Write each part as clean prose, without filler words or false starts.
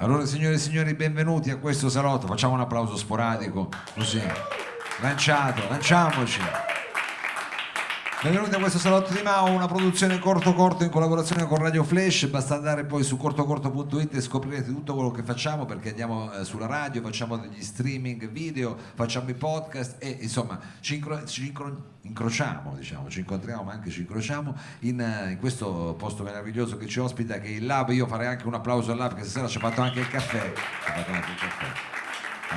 Allora, signore e signori, benvenuti a questo salotto. Facciamo un applauso sporadico, così, lanciamoci. Benvenuti a questo salotto di Mao, una produzione corto in collaborazione con Radio Flash. Basta andare poi su cortocorto.it e scoprirete tutto quello che facciamo, perché andiamo sulla radio, facciamo degli streaming video, facciamo i podcast e insomma ci incrociamo, diciamo, ci incontriamo ma anche ci incrociamo in questo posto meraviglioso che ci ospita, che è il Lab. Io farei anche un applauso al Lab, che stasera ci ha fatto anche il caffè.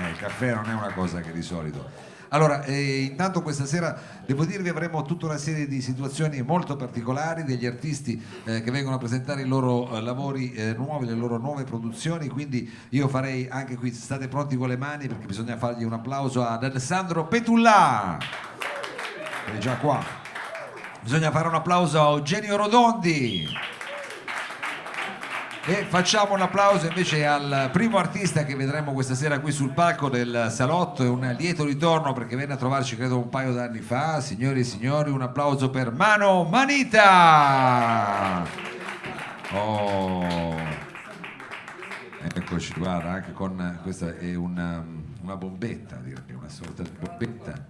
Il caffè non è una cosa che di solito. Allora, intanto questa sera devo dirvi avremo tutta una serie di situazioni molto particolari, degli artisti che vengono a presentare i loro lavori nuovi, le loro nuove produzioni, quindi io farei anche qui, state pronti con le mani perché bisogna fargli un applauso ad Alessandro Petullà, che è già qua. Bisogna fare un applauso a Eugenio Rodondi. E facciamo un applauso invece al primo artista che vedremo questa sera qui sul palco del salotto. È un lieto ritorno perché venne a trovarci credo un paio d'anni fa. Signori e signori, un applauso per Mano Manita. Oh, eccoci, guarda, anche con questa è una bombetta, direi, una sorta di bombetta,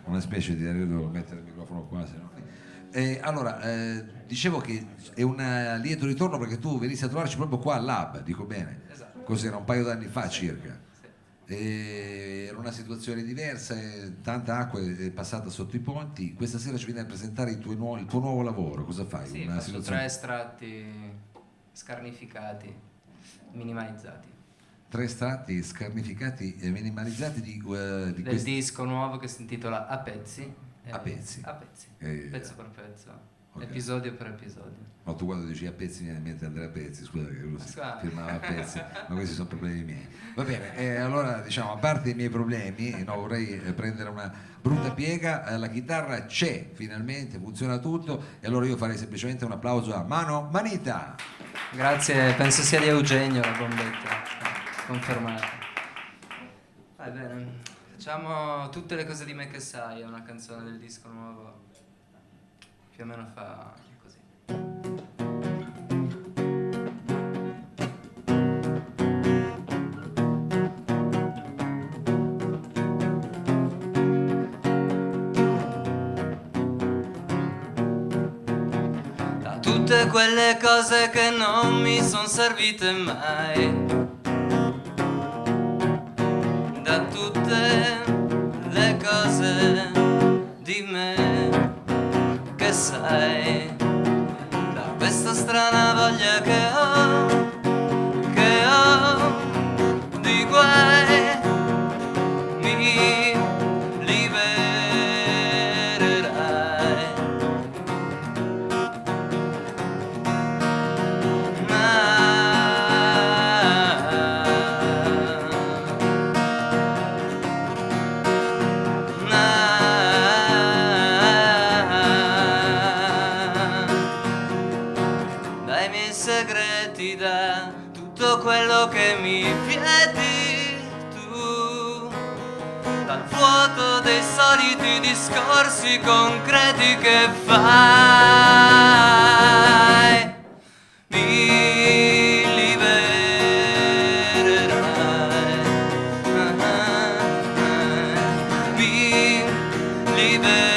una specie di, devo mettere il microfono qua, se no. Allora, dicevo che è un lieto ritorno perché tu venissi a trovarci proprio qua al Lab, dico bene? Esatto. Cos'era, un paio d'anni fa circa? Sì. Era una situazione diversa, tanta acqua è passata sotto i ponti. Questa sera ci vieni a presentare il tuo nuovo lavoro, cosa fai? Sì, Una faccio situazione... 3 estratti scarnificati, minimalizzati. 3 estratti scarnificati e minimalizzati di Del questi... disco nuovo che si intitola A Pezzi. A pezzi. Pezzo per pezzo, okay. Episodio per episodio. Ma tu quando dici a pezzi mi viene in mente Andrea Pezzi, scusa che lui si firmava a pezzi, ma questi sono problemi miei. Va bene, allora diciamo, a parte i miei problemi, no, vorrei prendere una brutta piega, la chitarra c'è finalmente, funziona tutto, e allora io farei semplicemente un applauso a Mano Manita. Grazie, penso sia di Eugenio la bombetta, confermata. Va bene. Facciamo Tutte le cose di me che sai, è una canzone del disco nuovo, più o meno fa così. Da tutte quelle cose che non mi son servite mai, da tutte le cose di me che sai, da questa strana voglia che ho di guai, mi libererai. Dai miei segreti, da tutto quello che mi vieti tu, dal vuoto dei soliti discorsi concreti che fai, mi libererai, mi libererai.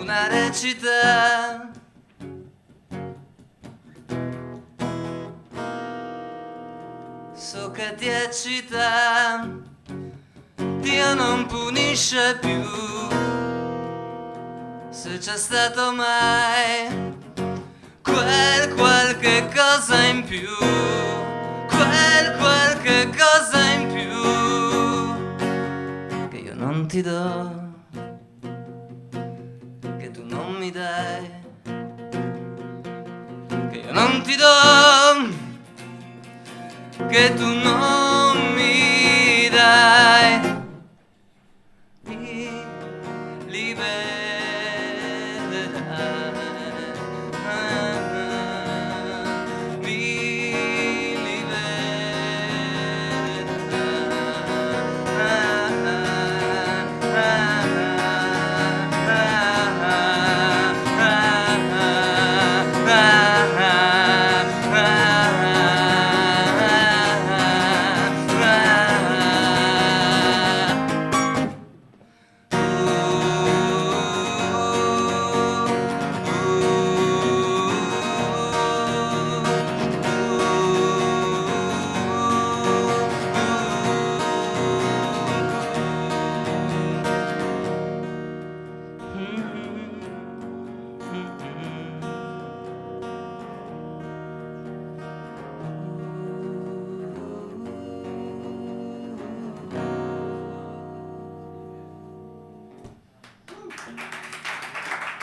Una recita so che ti eccita, Dio non punisce più. Se c'è stato mai quel qualche cosa in più, quel qualche cosa in più che io non ti do, che tu non mi dai, che io non ti do, che tu non mi dai. Mi libererai, mi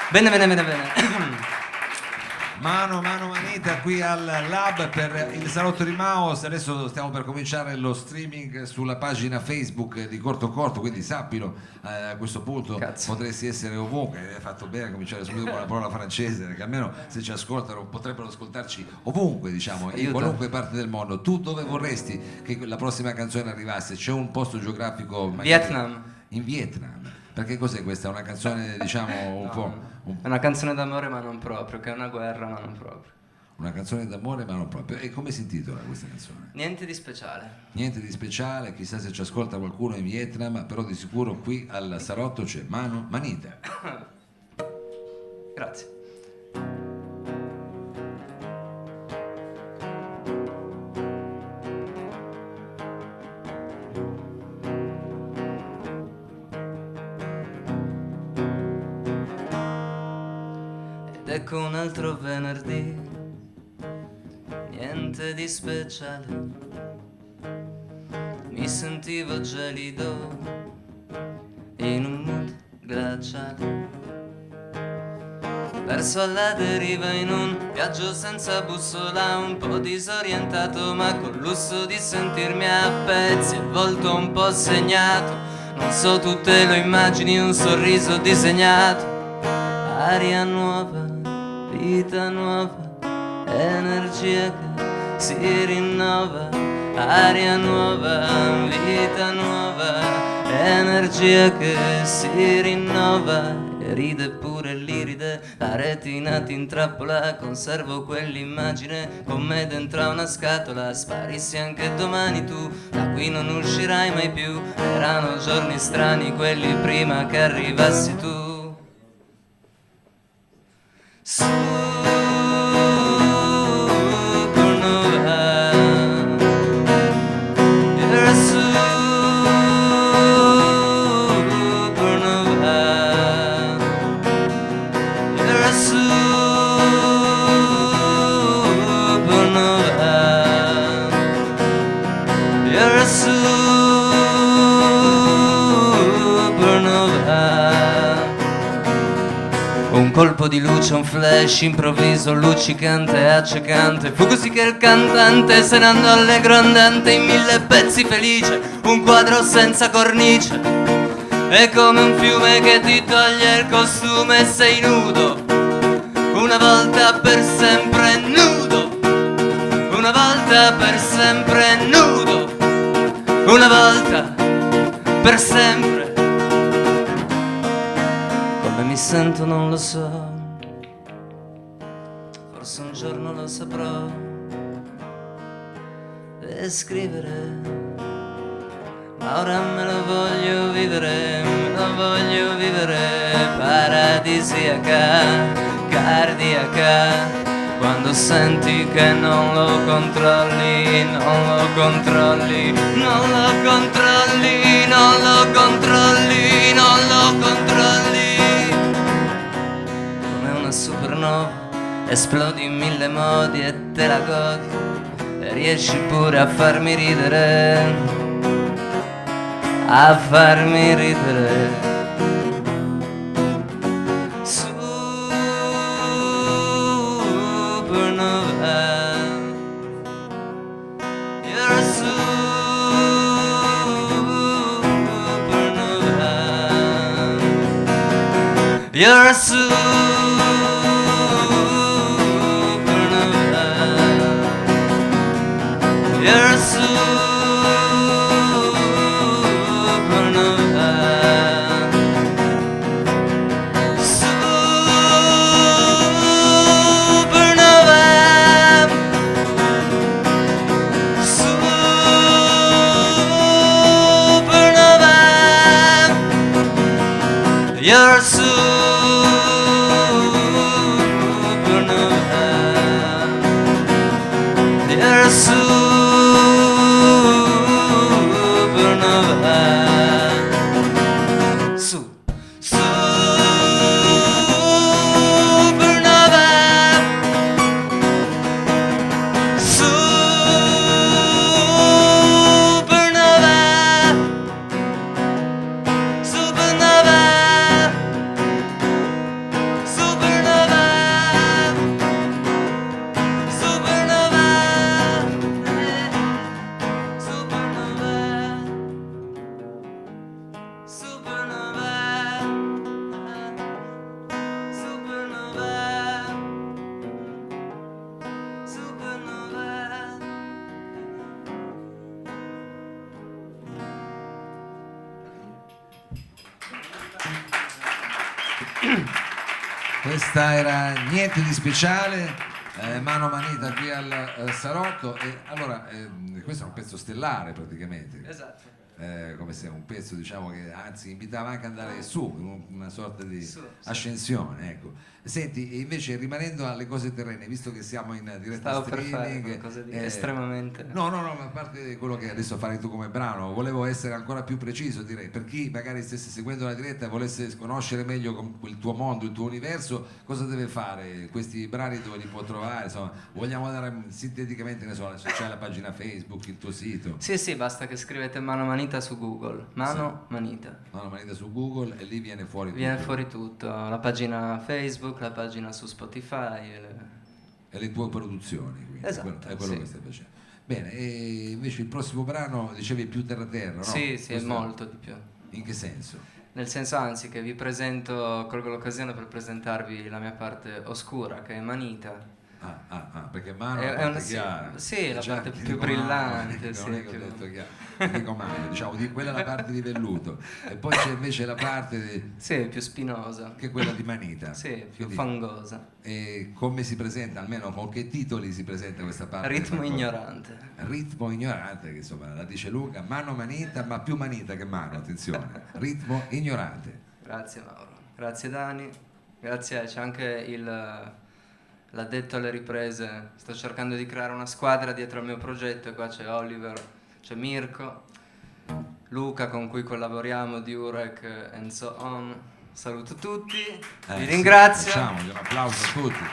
Bene, bene, bene, bene. Mano manita qui al Lab per il Salotto di Maus. Adesso stiamo per cominciare lo streaming sulla pagina Facebook di Corto Corto, quindi sappilo, a questo punto Cazzo. potresti essere ovunque. Hai fatto bene a cominciare subito con la parola francese, perché almeno se ci ascoltano potrebbero ascoltarci ovunque, diciamo, in Aiuto. qualunque parte del mondo. Tu dove vorresti che la prossima canzone arrivasse? C'è un posto geografico? magari- Vietnam. In Vietnam. Perché cos'è questa? Una canzone, diciamo, un No, po'... È una canzone d'amore ma non proprio, che è una guerra ma non proprio. Una canzone d'amore ma non proprio. E come si intitola questa canzone? Niente di speciale. Niente di speciale, chissà se ci ascolta qualcuno in Vietnam, però di sicuro qui al Salotto c'è Mano Manita. Grazie. Ed ecco un altro venerdì, niente di speciale. Mi sentivo gelido in un mood glaciale, verso alla deriva in un viaggio senza bussola, un po' disorientato ma con lusso di sentirmi a pezzi, il volto un po' segnato, non so tu te lo immagini, un sorriso disegnato, aria nuova, vita nuova, energia che si rinnova, aria nuova, vita nuova, energia che si rinnova. E ride pure l'iride, la retina ti intrappola, conservo quell'immagine con me dentro a una scatola. Sparissi anche domani tu, da qui non uscirai mai più. Erano giorni strani quelli prima che arrivassi tu. Supernova, you're a supernova, you're a supernova, you're a supernova. Un colpo di luce, un flash improvviso, luccicante e accecante, fu così che il cantante se ne andò allegro andante in mille pezzi felice, un quadro senza cornice, è come un fiume che ti toglie il costume e sei nudo, una volta per sempre nudo, una volta per sempre nudo, una volta per sempre. Come mi sento non lo so, forse un giorno lo saprò descrivere, ma ora me lo voglio vivere, me lo voglio vivere, paradisiaca, cardiaca, quando senti che non lo controlli, non lo controlli, non lo controlli, non lo controlli, non lo controlli. Come una supernova, esplodi in mille modi e te la godi, e riesci pure a farmi ridere, a farmi ridere. Supernova, You're a supernova. You're a supernova. Supernova. Supernova. You're a supernova. You're a supernova. Supernova. Supernova. Supernova. Supernova. Supernova. Supernova. Supernova. Questa era Niente di speciale, mano manita qui al Salotto. E allora, questo è un pezzo stellare praticamente. Esatto. Come se un pezzo, diciamo, che anzi invitava anche ad andare su, in una sorta di Su, sì. ascensione, ecco. Senti, e invece rimanendo alle cose terrene, visto che siamo in diretta Stavo per fare streaming, qualcosa di estremamente. no, ma a parte quello che adesso farai tu come brano, volevo essere ancora più preciso, direi, per chi magari stesse seguendo la diretta e volesse conoscere meglio il tuo mondo, il tuo universo, cosa deve fare? Questi brani dove li può trovare? Insomma, vogliamo dare sinteticamente, ne so, se c'è la pagina Facebook, il tuo sito. Sì, basta che scrivete Mano Manita su Google. Mano Manita. Mano manita su Google e lì viene fuori Viene tutto. fuori tutto. La pagina Facebook, la pagina su Spotify. E le tue produzioni, quindi Esatto, è quello sì. che stai facendo. Bene, e invece il prossimo brano dicevi più terra, no? Sì, è Questo molto di più. In che senso? Nel senso, anzi, che vi presento, colgo l'occasione per presentarvi la mia parte oscura, che è Manita. Perché mano È è la parte una- chiara. sì, la Già, parte ti più dico mano, brillante, non sì, è che ho più- detto chiaro, ti dico mano, diciamo, quella è la parte di velluto e poi c'è invece la parte Sì, più spinosa. che è quella di manita. Sì, più Quindi, fangosa. e come si presenta, almeno con che titoli si presenta questa parte? Ritmo del racconto? ignorante. Ritmo ignorante, che insomma la dice Luca, mano manita, ma più manita che mano, attenzione. Ritmo ignorante. Grazie Mauro. Grazie Dani. Grazie, c'è anche l'addetto alle riprese. Sto cercando di creare una squadra dietro al mio progetto. Qua c'è Oliver, c'è Mirko, Luca con cui collaboriamo, Durek and so on. Saluto tutti, vi Sì, ringrazio facciamogli un applauso a tutti.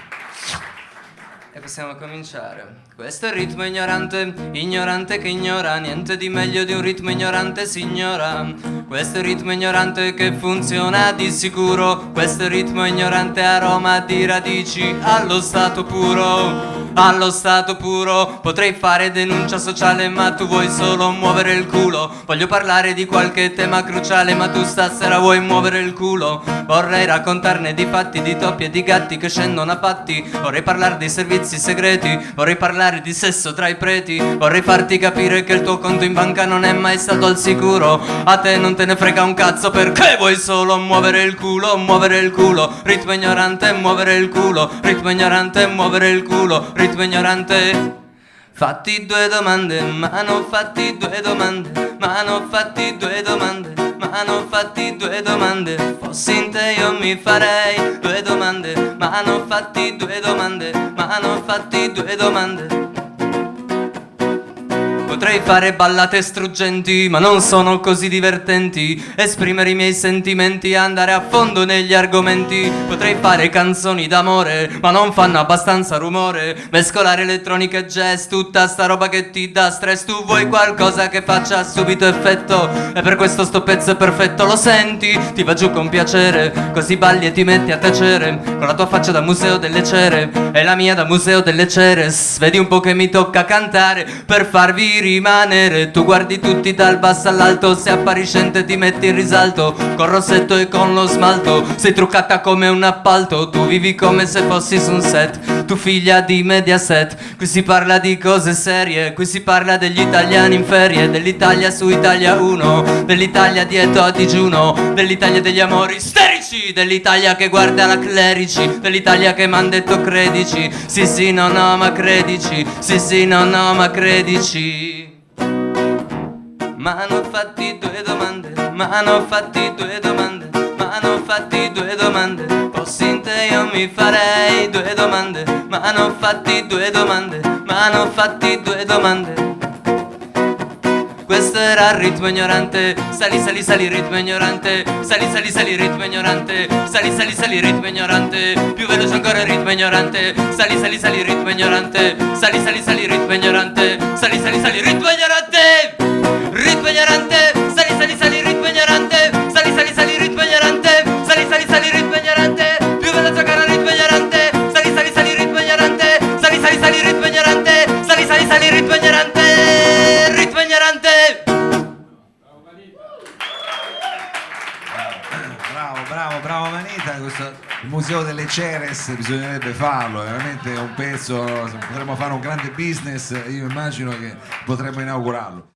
e possiamo cominciare. Questo è il ritmo ignorante, ignorante che ignora, niente di meglio di un ritmo ignorante si ignora. Questo è il ritmo ignorante che funziona di sicuro, questo è il ritmo ignorante aroma di radici allo stato puro. Allo stato puro potrei fare denuncia sociale ma tu vuoi solo muovere il culo. Voglio parlare di qualche tema cruciale ma tu stasera vuoi muovere il culo. Vorrei raccontarne di fatti, di topi e di gatti che scendono a patti. Vorrei parlare dei servizi segreti, vorrei parlare di sesso tra i preti. Vorrei farti capire che il tuo conto in banca non è mai stato al sicuro. A te non te ne frega un cazzo perché vuoi solo muovere il culo, muovere il culo. Ritmo ignorante, muovere il culo. Ritmo ignorante, muovere il culo. Ritmo ignorante. Fatti due domande, mano, fatti due domande, mano, fatti due domande, mano, fatti due domande. Fossi in te io mi farei due domande, mano, fatti due domande, mano, fatti due domande. Potrei fare ballate struggenti, ma non sono così divertenti. Esprimere i miei sentimenti, andare a fondo negli argomenti. Potrei fare canzoni d'amore, ma non fanno abbastanza rumore. Mescolare elettronica e jazz, tutta sta roba che ti dà stress. Tu vuoi qualcosa che faccia subito effetto, e per questo sto pezzo è perfetto. Lo senti? Ti va giù con piacere, così balli e ti metti a tacere. Con la tua faccia da museo delle cere e la mia da museo delle cere. Vedi un po' che mi tocca cantare per farvi rimanere. Tu guardi tutti dal basso all'alto, sei appariscente ti metti in risalto, col rossetto e con lo smalto, sei truccata come un appalto, tu vivi come se fossi su un set, tu figlia di Mediaset. Qui si parla di cose serie, qui si parla degli italiani in ferie, dell'Italia su Italia 1, dell'Italia dietro a digiuno, dell'Italia degli amori isterici, dell'Italia che guarda la clerici, dell'Italia che m'han detto credici, sì sì no no ma credici, sì sì no no ma credici. M'hanno fatti due domande, m'hanno fatti due domande, m'hanno fatti due domande, fossi in te io mi farei due domande, m'hanno fatti due domande, m'hanno fatti due domande. Questo era il ritmo ignorante, sali sali sali ritmo ignorante, sali sali sali ritmo ignorante, sali sali sali ritmo ignorante, più veloce ancora il ritmo ignorante, sali sali sali ritmo ignorante, sali sali sali ritmo ignorante, sali sali sali ritmo ignorante, ritmo ignorante, sali sali sali ritmo ignorante, sali sali sali ritmo ignorante, sali sali sali ritmo ignorante, più veloce ancora il ritmo ignorante, sali sali sali ritmo ignorante, sali sali sali ritmo ignorante, sali sali sali ritmo ignorante, ritmo ignorante. Bravo Manita, il Museo delle Ceres bisognerebbe farlo, è veramente un pezzo, potremmo fare un grande business, io immagino che potremmo inaugurarlo.